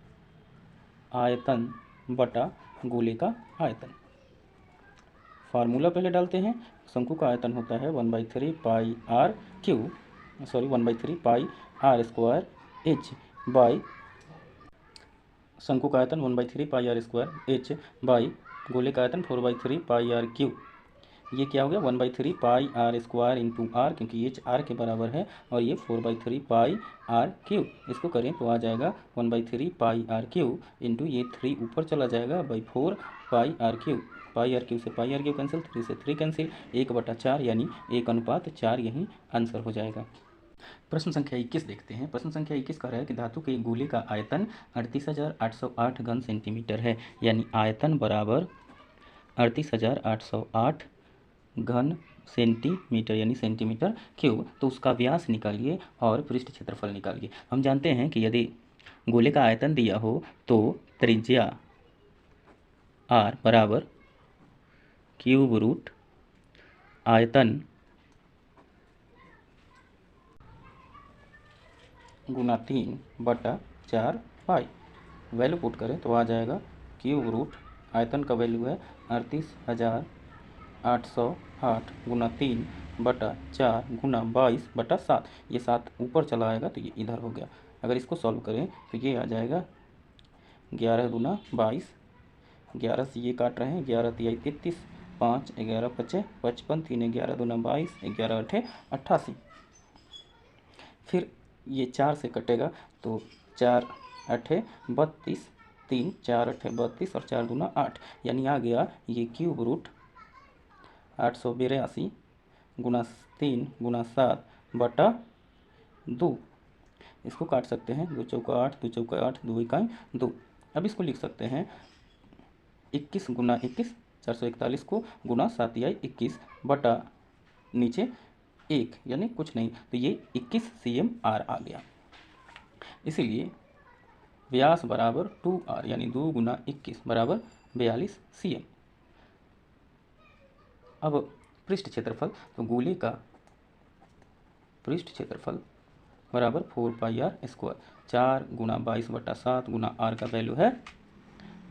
आयतन बटा गोले का आयतन। फार्मूला पहले डालते हैं। शंकु का आयतन होता है 1/3πr² h बाई, शंकु का आयतन 1/3πr² h बाई गोले का आयतन 4/3πr3। ये क्या हो गया 1/3 पाई आर स्क्वायर इंटू आर, क्योंकि ये आर के बराबर है, और ये 4/3 पाई आर क्यूब। इसको करें तो आ जाएगा 1/3 पाई आर क्यूब इंटू ये 3 ऊपर चला जाएगा by 4 pi R cube. Pi R cube से पाई आर क्यूब कैंसिल, 3 से 3 कैंसिल, 1/4 यानी 1:4 यही आंसर हो जाएगा। प्रश्न संख्या 21 देखते हैं। प्रश्न संख्या 21 कह रहा है कि धातु के गोले का आयतन 38,808 घन सेंटीमीटर है, यानी आयतन बराबर 38,808 घन सेंटीमीटर यानी सेंटीमीटर क्यूब। तो उसका व्यास निकालिए और पृष्ठ क्षेत्रफल निकालिए। हम जानते हैं कि यदि गोले का आयतन दिया हो तो त्रिज्या r बराबर क्यूब रूट आयतन गुना 3/4 पाई। वैल्यू पुट करें तो आ जाएगा क्यूब रूट आयतन का वैल्यू है 38,808 गुना 3/4 गुना 22/7। ये 7 ऊपर चला आएगा तो ये इधर हो गया। अगर इसको सॉल्व करें तो ये आ जाएगा 11 दूना 22, 11 से ये काट रहे हैं, 11 तिया 33, 5 11 पचे 55, 3 11 दूना 22, 11 अठे 88। फिर ये 4 से कटेगा तो 4 अठे 32, 3 4 अठे 32 और 4 दूना 8, यानी आ गया ये क्यूब रूट 882 गुना 3 गुना 7/2। इसको काट सकते हैं, 2 चौका 8, 2 चौका 8, 2 इकाई 2। अब इसको लिख सकते हैं 21 गुना 21, 441 को गुना 7 या 21 बटा नीचे 1 यानी कुछ नहीं, तो ये 21 cm r आ गया। इसीलिए व्यास बराबर 2r यानी 2 गुना 21 बराबर 42 cm। अब पृष्ठ क्षेत्रफल, तो गोले का पृष्ठ क्षेत्रफल बराबर 4 पाई आर स्क्वायर, 4 गुना 22/7 गुना r का वैल्यू है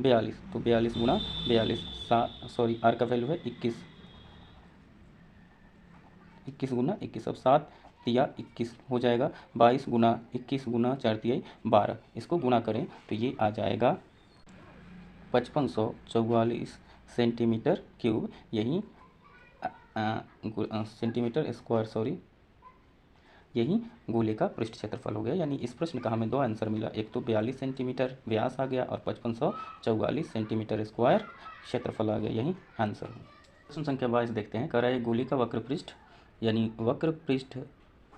42, तो 42 गुना 42 सॉरी r का वैल्यू है 21, 21 गुना 21, अब 7 तिया 21 हो जाएगा, 22 गुना 21 गुना 4 तिया 12। इसको गुना करें तो ये आ जाएगा 5544 सेंटीमीटर क्यूब, यही सेंटीमीटर स्क्वायर सॉरी, यही गोले का पृष्ठ क्षेत्रफल हो गया। यानी इस प्रश्न का हमें 2 आंसर मिला, एक तो 42 सेंटीमीटर व्यास आ गया और 5544 सेंटीमीटर स्क्वायर क्षेत्रफल आ गया, यही आंसर हो। प्रश्न संख्या 22 देखते हैं। कह रहा है गोले का वक्र पृष्ठ यानी वक्र पृष्ठ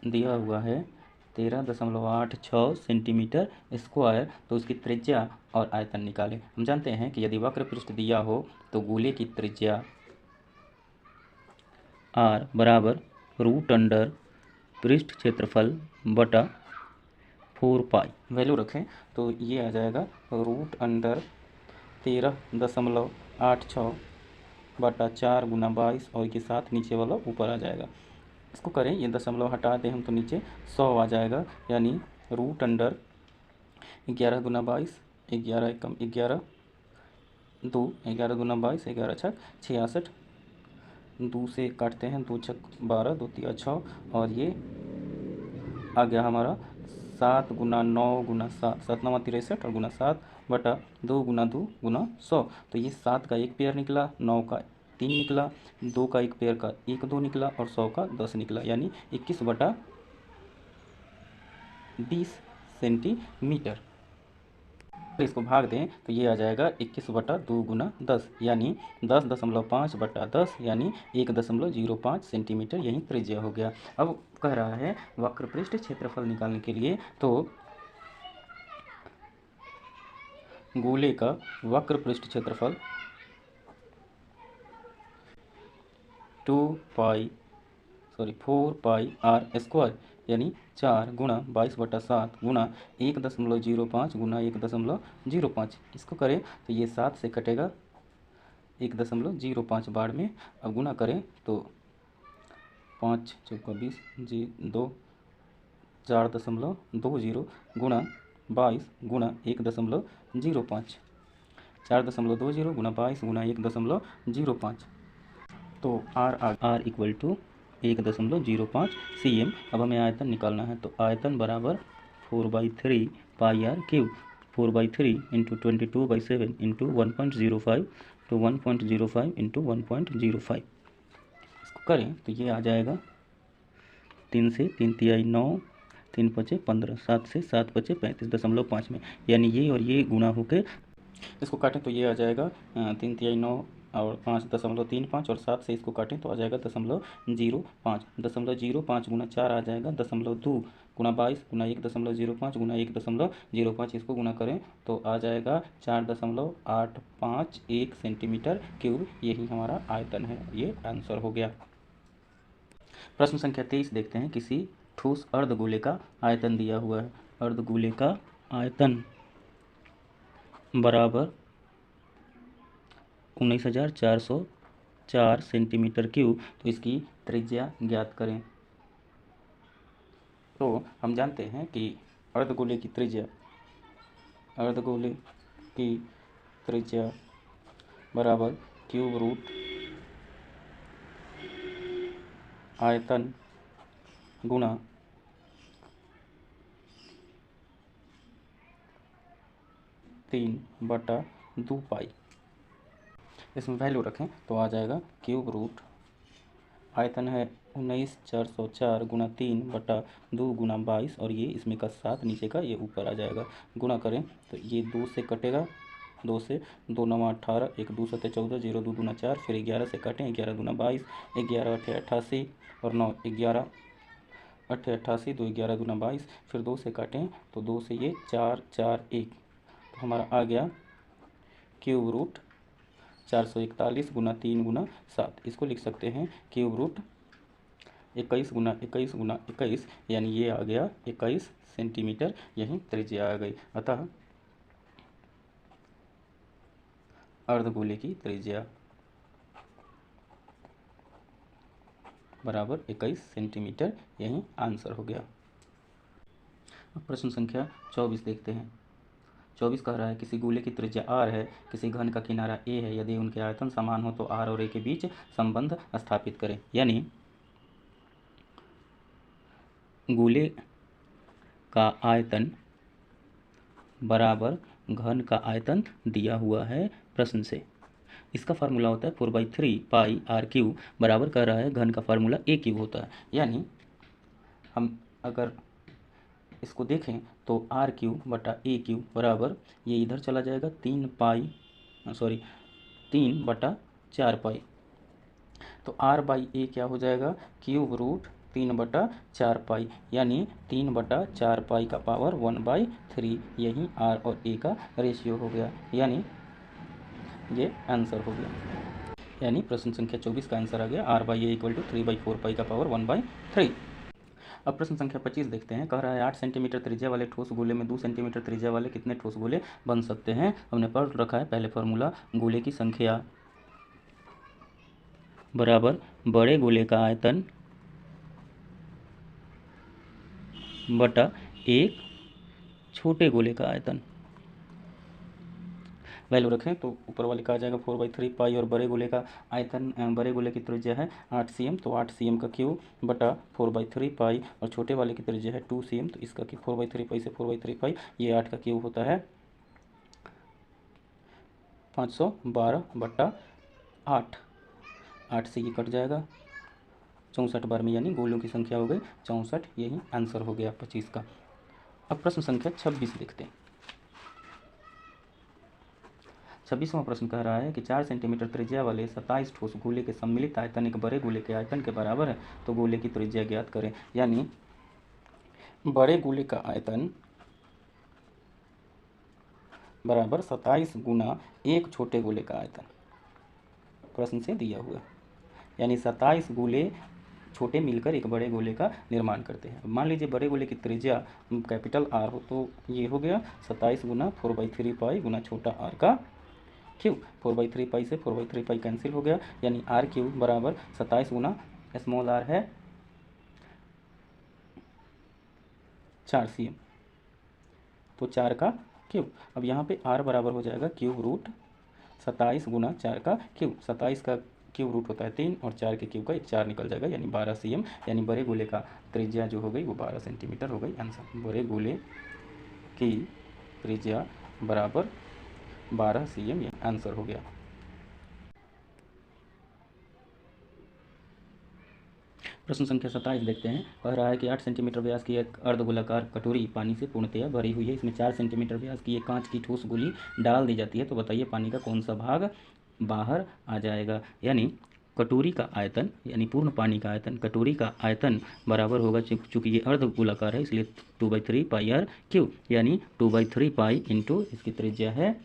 दिया हुआ है 13.86 सेंटीमीटर स्क्वायर, तो उसकी त्रिज्या और आयतन निकालें। हम जानते हैं कि यदि वक्र पृष्ठ दिया हो तो गोले की त्रिज्या r बराबर रूट अंडर पृष्ठ क्षेत्रफल बटा 4 पाई। वैल्यू रखें तो ये आ जाएगा रूट अंडर 13.86 बटा 4 गुना 22 और के साथ नीचे वाला ऊपर आ जाएगा। इसको करें, ये दशमलव हटा दें हम तो नीचे 100 आ जाएगा, यानी रूट अंडर 11 दूना 22, 11 कम 11 2, 11 दूना 22, 11 छक 66, 2 से काटते हैं, 2 छक 12, 2 तिया 6 और ये आ गया हमारा 7 गुना 9 गुना 7, 7 9 63 और गुना 7 बटा 2 गुना 2 गुना 100। तो ये 7 का एक पेयर निकला, 9 का 3 निकला, 2 का एक पेयर का 1 2 निकला और 100 का 10 निकला, यानी 21 बटा 20 सेंटीमीटर। इसको भाग दें तो ये आ जाएगा 21 बटा 2 गुना 10, यानी 10.5 बटा 10 यानी 1.05 सेंटीमीटर, यही त्रिज्या हो गया। अब कह रहा है वक्र पृष्ठ क्षेत्रफल निकालने के लिए, तो गोले का वक्र पृष्ठ क्षेत्रफल 4 पाई आर स्क्वायर यानी 4 गुना 22/7 गुना 1.05 गुना 1.05। इसको करें तो ये 7 से कटेगा 1.05 बार में। अब गुना करें तो 5 चौका 20 जी 2 4.20 गुना 22 गुना 1.05, 4.20 गुना 22 गुना 1.05, तो r इक्वल टू 1.05 cm। अब हमें आयतन निकालना है, तो आयतन बराबर 4/3 पाई आर क्यूब, 4/3 इंटू 22/7 इंटू 1.05 तो 1.05 इंटू 1.05। करें तो ये आ जाएगा 3 से 3 तिहाई 9, 3 पचे 15, 7 से 7 पचे 35.5 में, यानी ये और ये गुणा होकर इसको काटें तो ये आ जाएगा 3 तिहाई 9 और 5.35 और 7 से इसको काटें तो आ जाएगा 0.05, 0.05 गुना 4 आ जाएगा 0.2 गुना 22 गुना 1.05 गुना 1.05, इसको गुना करें तो आ जाएगा 4.851 सेंटीमीटर क्यूब। यही हमारा आयतन है, ये आंसर हो गया। प्रश्न संख्या 23 देखते हैं। किसी ठोस अर्धगोले का आयतन दिया हुआ है। अर्धगोले का आयतन बराबर 19,404 सेंटीमीटर क्यूब। तो इसकी त्रिज्या ज्ञात करें। तो हम जानते हैं कि अर्धगोले की त्रिज्या बराबर क्यूब रूट आयतन गुणा तीन बटा 2 पाई। इसमें वैल्यू रखें तो आ जाएगा क्यूब रूट आयतन है 19,404 गुना 3 बटा 2 गुना 22 और ये इसमें का 7 नीचे का ये ऊपर आ जाएगा। गुणा करें तो ये 2 से कटेगा, 2 से 2 9 18, 1 2 7 14, 0 2 दूना 4, फिर 11 से काटें, 11 दूना 22, 11 8 88 और 9 11 8 88, 2 11 दूना 22, फिर 2 से काटें तो 2 से ये 4 4 1, तो हमारा आ गया क्यूब रूट 441 गुना 3 गुना 7। इसको लिख सकते हैं क्यूब रूट 21 गुना 21 गुना 21, यानी ये आ गया 21 सेंटीमीटर, यही त्रिज्या आ गई। अतः अर्धगोले की त्रिज्या बराबर 21 सेंटीमीटर, यही आंसर हो गया। अब प्रश्न संख्या 24 देखते हैं। 24 कह रहा है किसी गोले की त्रिज्या r है, किसी घन का किनारा a है, यदि उनके आयतन समान हो तो r और a के बीच संबंध स्थापित करें। यानी गोले का आयतन बराबर घन का आयतन दिया हुआ है प्रश्न से। इसका फार्मूला होता है 4/3 पाई आर क्यूब, बराबर कह रहा है घन का फार्मूला a क्यूब होता है। यानी हम अगर इसको देखें तो आर क्यूब बटा ए क्यूब बराबर ये इधर चला जाएगा 3 बटा 4 पाई। तो आर बाई ए क्या हो जाएगा क्यूब रूट 3 बटा 4 पाई, यानी 3 बटा 4 पाई का पावर 1/3, यही आर और ए का रेशियो हो गया, यानी ये आंसर हो गया। यानी प्रश्न संख्या 24 का आंसर आ गया R by A equal to 3/4 pi का पावर 1/3। अब प्रश्न संख्या 25 देखते हैं। कह रहा है 8 सेंटीमीटर त्रिज्या वाले ठोस गोले में 2 सेंटीमीटर त्रिज्या वाले कितने ठोस गोले बन सकते हैं। हमने पढ़ रखा है पहले फार्मूला, गोले की संख्या बराबर बड़े गोले का आयतन बटा एक छोटे गोले का आयतन। वैल्यू रखें तो ऊपर वाले का आ जाएगा 4/3 पाई और बड़े गोले का आयतन, बड़े गोले की त्रिज्या है 8 cm, तो 8 cm का क्यूब बटा 4/3 पाई और छोटे वाले की त्रिज्या है 2 cm, तो इसका क्यूब 4/3 पाई से 4/3 पाई, ये 8 का क्यूब होता है 512/8। 8 से ये कट जाएगा 64 बार में, यानी गोलों की संख्या हो गई 64, यही आंसर हो गया 25 का। अब प्रश्न संख्या 26 देखते हैं। 26वां प्रश्न कह रहा है कि 4 सेंटीमीटर त्रिज्या वाले 27 ठोस गोले के सम्मिलित आयतन एक बड़े गोले के आयतन के बराबर है, तो गोले की त्रिज्या ज्ञात करें। यानी बड़े गोले का आयतन बराबर 27 गुना एक छोटे गोले का आयतन प्रश्न से दिया हुआ, यानी 27 गोले छोटे मिलकर एक बड़े गोले का निर्माण करते हैं। मान लीजिए बड़े गोले की त्रिज्या कैपिटल आर हो, तो ये हो गया 27 गुना 4/3 पाई गुना छोटा आर का क्यूब। 4/3 पाई से 4/3 पाई कैंसिल हो गया, यानी आर क्यूब बराबर 27 गुना स्मॉल आर है 4 cm, तो 4 का क्यूब। अब यहाँ पे आर बराबर हो जाएगा क्यूब रूट 27 गुना 4 का क्यूब। 27 का क्यूब रूट होता है 3 और 4 के क्यूब का 4 निकल जाएगा, यानी 12 cm, यानी बड़े गोले का त्रिज्या जो हो गई वो 12 सेंटीमीटर हो गई। आंसर बड़े गोले की त्रिज्या बराबर 12 cm, ये आंसर हो गया। प्रश्न संख्या 27 देखते हैं। कह रहा है कि 8 सेंटीमीटर व्यास की एक अर्धगोलाकार कटोरी पानी से पूर्णतया भरी हुई है। इसमें 4 सेंटीमीटर व्यास की एक कांच की ठोस गोली डाल दी जाती है, तो बताइए पानी का कौन सा भाग बाहर आ जाएगा। यानी कटोरी का आयतन, यानी पूर्ण पानी का आयतन, कटोरी का आयतन बराबर होगा, चूँकि ये अर्धगोलाकार है इसलिए 2/3πr³, यानी 2/3π इंटू इसकी त्रिज्या है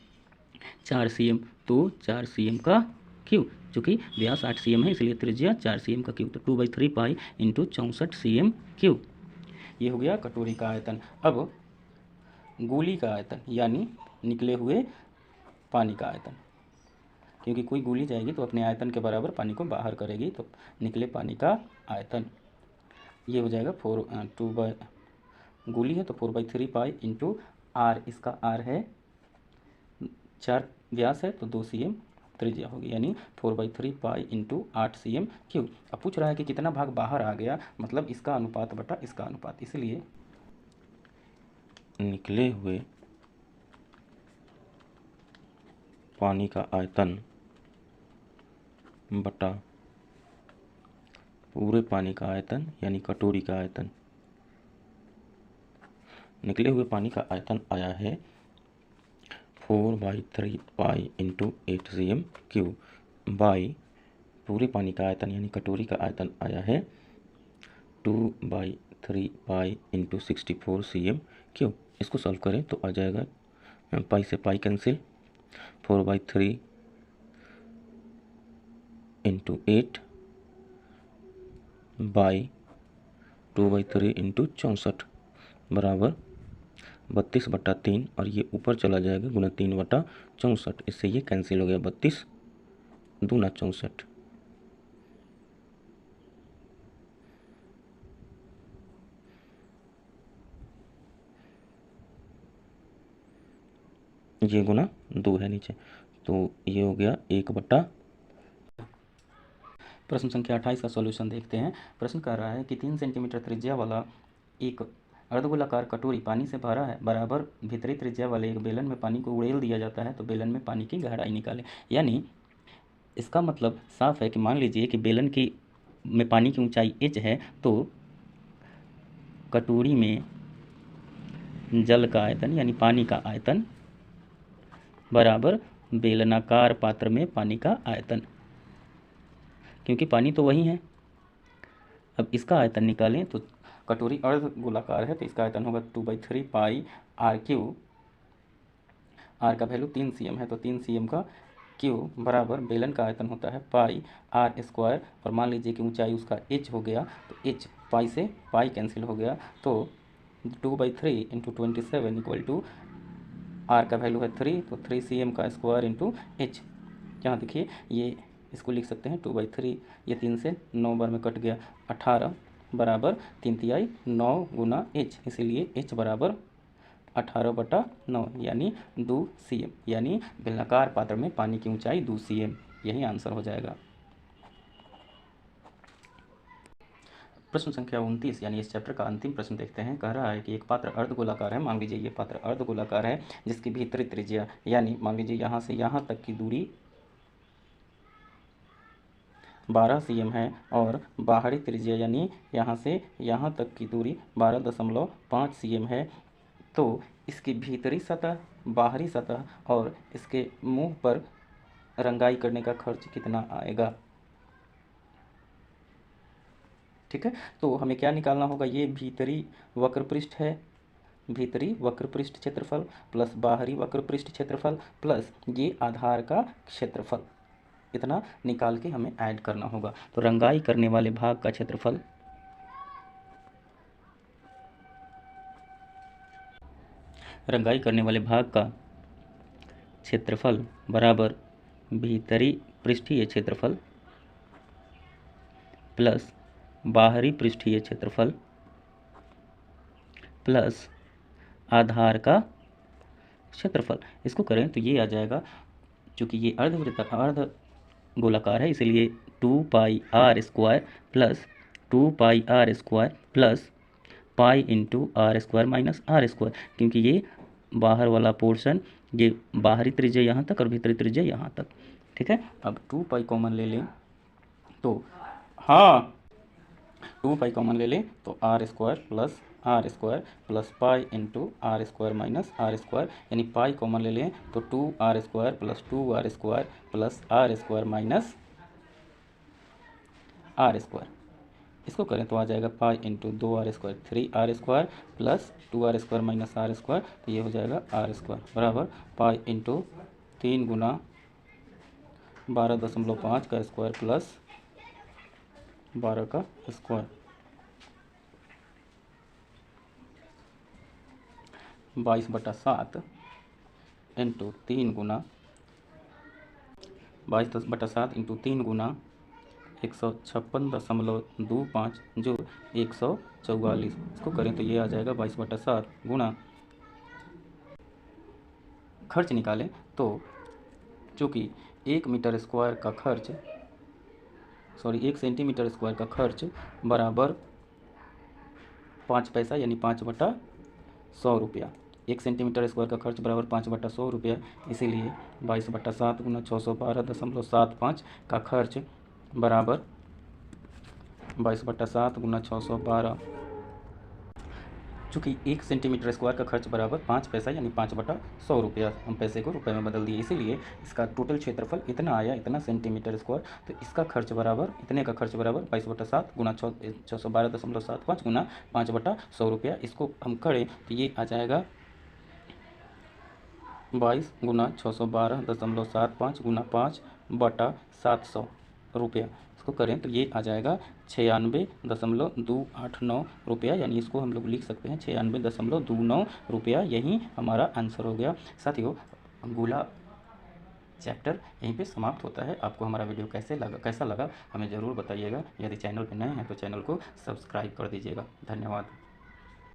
4 cm, तो 4 cm का क्यू, चूँकि व्यास 8 cm है इसलिए त्रिज्या 4 cm का क्यू, तो 2/3π इंटू 64 cm क्यू। ये हो गया कटोरी का आयतन। अब गोली का आयतन, यानी निकले हुए पानी का आयतन, क्योंकि कोई गोली जाएगी तो अपने आयतन के बराबर पानी को बाहर करेगी, तो निकले पानी का आयतन ये हो जाएगा गोली है तो 4/3π इंटू r, इसका r है 4 व्यास है तो 2 cm त्रिज्या होगी, यानी 4/3π इंटू 8 cm क्यू। अब पूछ रहा है कि कितना भाग बाहर आ गया, मतलब इसका अनुपात बटा इसका अनुपात, इसलिए निकले हुए पानी का आयतन बटा पूरे पानी का आयतन, यानी कटोरी का आयतन। निकले हुए पानी का आयतन आया है 4/3π इंटू 8 cm क्यू बाई पूरे पानी का आयतन यानी कटोरी का आयतन आया है 2/3π इंटू 64 cm क्यू। इसको सॉल्व करें तो आ जाएगा पाई से pi cancel, 4/3 into 8 by 2/3 into 64 बराबर 32/3, और ये ऊपर चला जाएगा गुना 3/64, इससे ये कैंसिल हो गया, 32 दूना 64। ये गुना 2 है नीचे, तो ये हो गया 1/। प्रश्न संख्या 28 का सॉल्यूशन देखते हैं। प्रश्न कर रहा है कि 3 सेंटीमीटर त्रिज्या वाला एक अर्धगोलाकार कटोरी पानी से भरा है, बराबर भीतरी त्रिज्या वाले एक बेलन में पानी को उड़ेल दिया जाता है, तो बेलन में पानी की गहराई निकालें। यानी इसका मतलब साफ है कि मान लीजिए कि बेलन की में पानी की ऊंचाई h है, तो कटोरी में जल का आयतन यानी पानी का आयतन बराबर बेलनाकार पात्र में पानी का आयतन, क्योंकि पानी तो वही है। अब इसका आयतन निकालें तो कटोरी अर्ध गोलाकार है तो इसका आयतन होगा 2/3πr³। r का वैल्यू 3 cm है तो 3 cm का क्यू बराबर बेलन का आयतन होता है πr², और मान लीजिए कि ऊंचाई उसका h हो गया, तो h पाई से पाई कैंसिल हो गया, तो 2/3 इंटू 27 इक्वल टू r का वैल्यू है 3, तो 3 cm का स्क्वायर इंटू h। यहाँ देखिए ये इसको लिख सकते हैं 2/3, ये 3 से 9 बार में कट गया, 18 बराबर 3 9 गुना h, इसीलिए h बराबर 18/9 यानी 2 cm, यानी बेलनाकार पात्र में पानी की ऊंचाई 2 cm, यही आंसर हो जाएगा। प्रश्न संख्या 29 यानी इस चैप्टर का अंतिम प्रश्न देखते हैं। कह रहा है कि एक पात्र अर्धगोलाकार है, मान लीजिए ये पात्र अर्धगोलाकार है, जिसकी भीतरी त्रिज्या यानी मान लीजिए यहाँ से यहाँ तक की दूरी 12 cm है, और बाहरी त्रिज्या यानी यहाँ से यहाँ तक की दूरी 12.5 cm है, तो इसकी भीतरी सतह, बाहरी सतह और इसके मुंह पर रंगाई करने का खर्च कितना आएगा। ठीक है, तो हमें क्या निकालना होगा, ये भीतरी वक्रपृष्ठ है, भीतरी वक्रपृष्ठ क्षेत्रफल प्लस बाहरी वक्रपृष्ठ क्षेत्रफल प्लस ये आधार का क्षेत्रफल, इतना निकाल के हमें ऐड करना होगा। तो रंगाई करने वाले भाग का क्षेत्रफल रंगाई करने वाले भाग का क्षेत्रफल बराबर भीतरी पृष्ठीय क्षेत्रफल प्लस बाहरी पृष्ठीय क्षेत्रफल प्लस आधार का क्षेत्रफल। इसको करें तो ये आ जाएगा, चूँकि ये अर्ध गोलाकार है इसलिए 2πr² plus 2πr² plus pi into r² minus r², क्योंकि ये बाहर वाला पोर्शन, ये बाहरी त्रिज्या यहाँ तक और भीतरी त्रिज्या यहाँ तक। ठीक है, अब 2π कॉमन ले लें तो हाँ टू पाई कॉमन ले लें तो R square plus pi into R square minus R square, यानी पाई कॉमन ले लें तो 2r² plus 2r² plus R square minus R square. इसको करें तो आ जाएगा pi into 2r² 3r² plus 2r² minus R square, तो ये हो जाएगा आर स्क्वायर बराबर पाई इंटू 3 गुना 12.5 का स्क्वायर प्लस 12 का स्क्वायर 22/7 इंटू 3 गुना 22/7 इंटू 3 गुना 156.25 जो 144। इसको करें तो ये आ जाएगा 22/7 गुणा, खर्च निकालें तो चूँकि 1 मीटर स्क्वायर का खर्च 1 सेंटीमीटर स्क्वायर का खर्च बराबर 5 पैसा यानी 5/100 रुपया। 1 सेंटीमीटर स्क्वायर का खर्च बराबर 5/100 रुपया, इसीलिए 22/7 गुना 612.75 का खर्च बराबर 22/7 गुना 612। चूँकि 1 सेंटीमीटर स्क्वायर का खर्च बराबर 5 पैसा यानी 5/100 रुपया, हम पैसे को रुपए में बदल दिए, इसीलिए इसका टोटल क्षेत्रफल इतना आया, इतना सेंटीमीटर स्क्वायर। तो इसका खर्च बराबर, इतने का खर्च बराबर 22/7 गुना 612.75 गुना 5/100 रुपया। इसको हम करें तो ये आ जाएगा 22 गुना 612.75 गुना 5/700 रुपया। इसको करें तो ये आ जाएगा 96.289 रुपया, यानी इसको हम लोग लिख सकते हैं 96.29 रुपया। यही हमारा आंसर हो गया। साथियों, गोला चैप्टर यहीं पे समाप्त होता है। आपको हमारा वीडियो कैसा लगा हमें ज़रूर बताइएगा। यदि चैनल पर नए हैं तो चैनल को सब्सक्राइब कर दीजिएगा। धन्यवाद।